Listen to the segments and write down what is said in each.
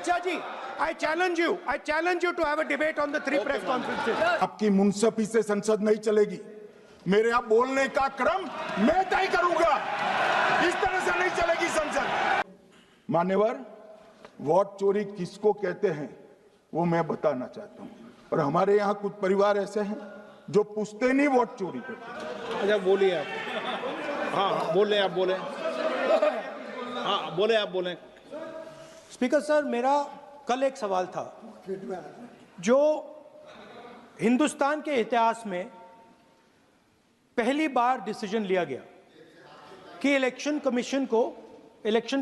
Shah ji, I challenge you to have a debate on the 3 press conferences. आपकी मुंसफी से संसद नहीं चलेगी। मेरे यहाँ बोलने का क्रम मैं तय करूंगा। इस तरह से नहीं चलेगी संसद। मान्यवर, वोट चोरी किसको कहते हैं वो मैं बताना चाहता हूँ। और हमारे यहाँ कुछ परिवार ऐसे हैं जो पूछते नहीं वोट चोरी करते। अच्छा बोलिए आप। हाँ बोले आप बोले। हाँ बोले आप बोले। स्पीकर सर, मेरा कल एक सवाल था जो हिंदुस्तान के इतिहास में पहली बार डिसीजन लिया गया कि इलेक्शन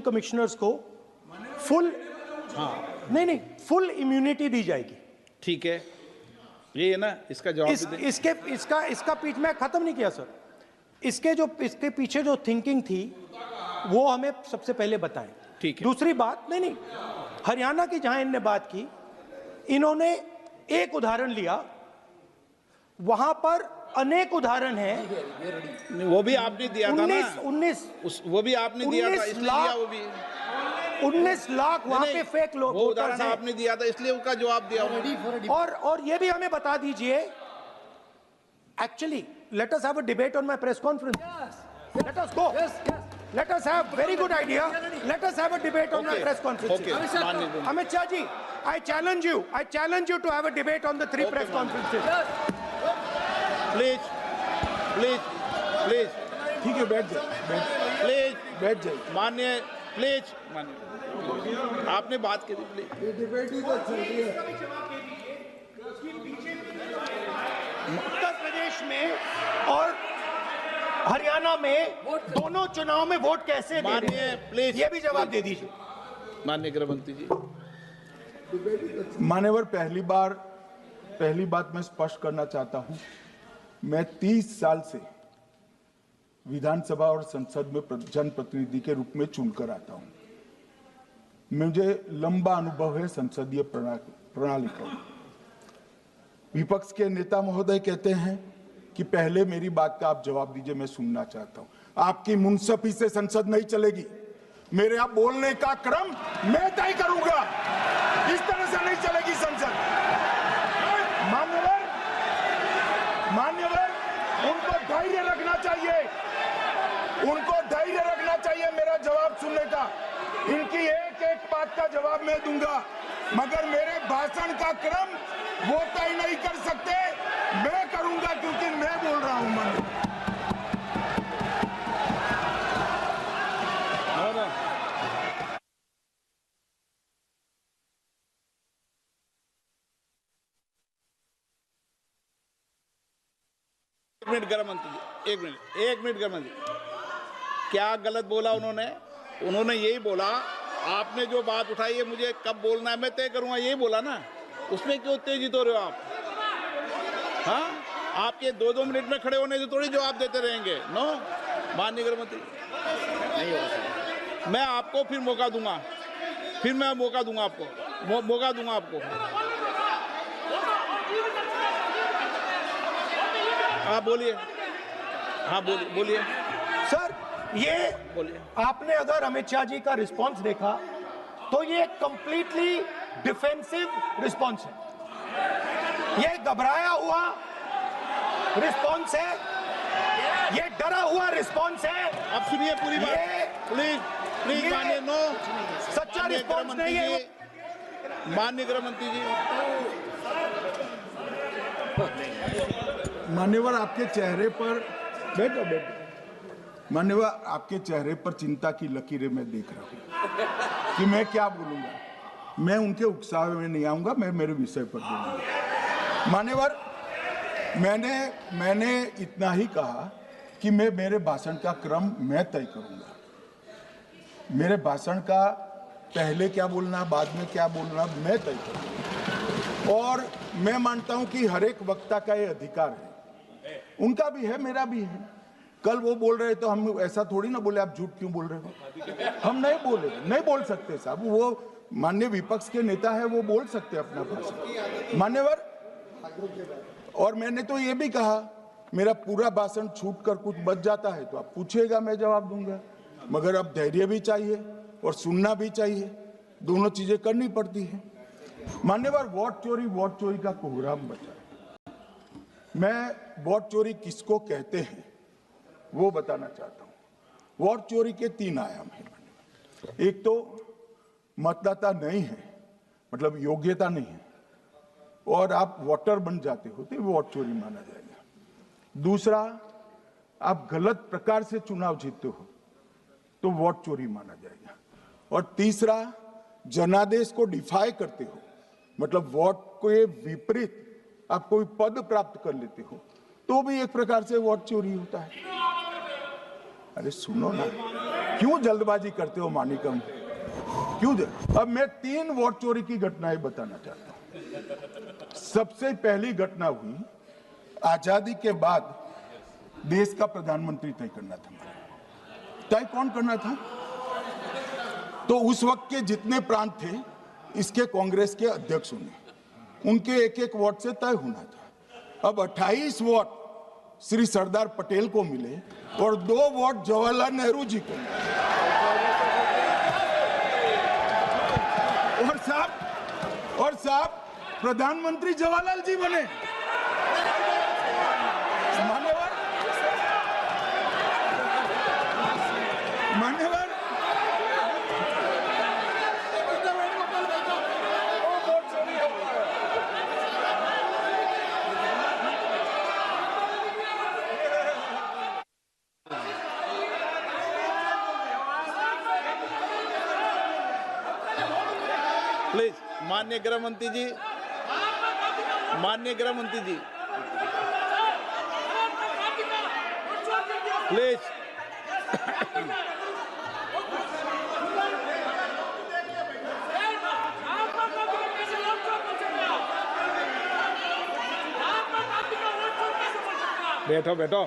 कमिश्नर्स को फुल फुल इम्यूनिटी दी जाएगी। ठीक है, ये है ना, इसका जवाब इसका पीछ में खत्म नहीं किया सर। इसके पीछे जो थिंकिंग थी वो हमें सबसे पहले बताएं। ठीक है। दूसरी बात, नहीं हरियाणा की जहां इन्होंने बात की, इन्होंने एक उदाहरण लिया, वहां पर अनेक उदाहरण हैं। वो भी आपने दिया था ना। 19 वो भी आपने दिया था, इसलिए दिया वो भी। 19 लाख वहां पे फेक लोग, वो उदाहरण आपने दिया था, इसलिए उसका जवाब दिया। और ये भी हमें बता दीजिए, actually let us have a debate on my press conference. Let us go. Let us have very good idea. Let us have a debate on my press conference. Amit Shah ji, I challenge you to have a debate on the 3 press conferences. Please. ठीक है, बैठ जाए। Please बैठ जाए। माननीय, please माननीय, आपने बात की थी, प्लीज। उत्तर प्रदेश में और हरियाणा में दोनों चुनाव में वोट कैसे दे रहे हैं? प्लीज ये भी जवाब दे दीजिए। माननीय गृह मंत्री जी। मान्यवर, पहली बात मैं स्पष्ट करना चाहता हूं, मैं 30 साल से विधानसभा और संसद में जनप्रतिनिधि के रूप में चुनकर आता हूं। मुझे लंबा अनुभव है संसदीय प्रणाली का। विपक्ष के नेता महोदय कहते हैं कि पहले मेरी बात का आप जवाब दीजिए, मैं सुनना चाहता हूं। आपकी मुंसफी से संसद नहीं चलेगी। मेरे यहाँ बोलने का क्रम मैं तय करूंगा। इस तरह से नहीं चलेगी संसद। मान्यवर, उनको धैर्य रखना चाहिए मेरा जवाब सुनने का। इनकी एक बात का जवाब मैं दूंगा, मगर मेरे भाषण का क्रम वो तय नहीं कर सकते, मैं करूंगा, क्योंकि मैं बोल रहा हूं। एक मिनट गृह मंत्री जी, एक मिनट गृह मंत्री, क्या गलत बोला उन्होंने यही बोला, आपने जो बात उठाई है मुझे कब बोलना है मैं तय करूंगा, यही बोला ना। उसमें क्यों उत्तेजित हो रहे हो आप? हाँ, आपके 2-2 मिनट में खड़े होने से थोड़ी जवाब देते रहेंगे। नो, माननीय गृह मंत्री, नहीं हो सकता। मैं आपको फिर मौका दूंगा, आपको। हाँ बोलिए, बोलिए सर। ये बोलिए। आपने अगर अमित शाह जी का रिस्पांस देखा तो ये कंप्लीटली डिफेंसिव रिस्पांस है। ये घबराया हुआ रिस्पांस है, ये डरा हुआ रिस्पांस है। अब सुनिए पूरी बात, प्लीज मानिए। नो, सच्चा रिस्पांस नहीं है। माननीय गृह मंत्री जी। मान्यवर, आपके चेहरे पर बैठो। मान्यवर, आपके चेहरे पर चिंता की लकीरें मैं देख रहा हूं कि मैं क्या बोलूंगा। मैं उनके उकसावे में नहीं आऊंगा, मैं मेरे विषय पर बोलूंगा। मान्यवर, मैंने इतना ही कहा कि मेरे भाषण का क्रम मैं तय करूंगा। मेरे भाषण का पहले क्या बोलना, बाद में क्या बोलना, मैं तय करूंगा। और मैं मानता हूं कि हर एक वक्ता का ये अधिकार है, उनका भी है, मेरा भी है। कल वो बोल रहे तो हम ऐसा थोड़ी ना बोले आप झूठ क्यों बोल रहे हो। हम नहीं बोल सकते साहब। वो माननीय विपक्ष के नेता है, वो बोल सकते अपना भाषण। मान्यवर, और मैंने तो ये भी कहा, मेरा पूरा भाषण छूट कर कुछ बच जाता है तो आप पूछिएगा, मैं जवाब दूंगा। मगर अब धैर्य भी चाहिए और सुनना भी चाहिए। दोनों चीजें करनी पड़ती हैं। मान्यवर, वोट चोरी का कोहराम बचा है। मैं वोट चोरी किसको कहते हैं वो बताना चाहता हूं। वोट चोरी के 3 आयाम हैं। एक तो मतदाता नहीं है, मतलब योग्यता नहीं है, और आप वोटर बन जाते हो तो वोट चोरी माना जाएगा। दूसरा, आप गलत प्रकार से चुनाव जीतते हो तो वोट चोरी माना जाएगा। और तीसरा, जनादेश को डिफाई करते हो, मतलब वोट के विपरीत आप कोई पद प्राप्त कर लेते हो तो भी एक प्रकार से वोट चोरी होता है। अरे सुनो ना, क्यों जल्दबाजी करते हो मानिकम, क्यों? अब मैं 3 वोट चोरी की घटनाएं बताना चाहता हूं। सबसे पहली घटना हुई आजादी के बाद देश का प्रधानमंत्री तय करना था। तय कौन करना था? तो उस वक्त के जितने प्रांत थे इसके कांग्रेस के अध्यक्षों ने, उनके एक वोट से तय होना था। अब 28 वोट श्री सरदार पटेल को मिले और 2 वोट जवाहरलाल नेहरू जी को मिले। और साहब प्रधानमंत्री जवाहरलाल जी बने। मान्यवर, प्लीज, माननीय गृह मंत्री जी, माननीय गृह मंत्री जी, प्लीज। बैठो बैठो।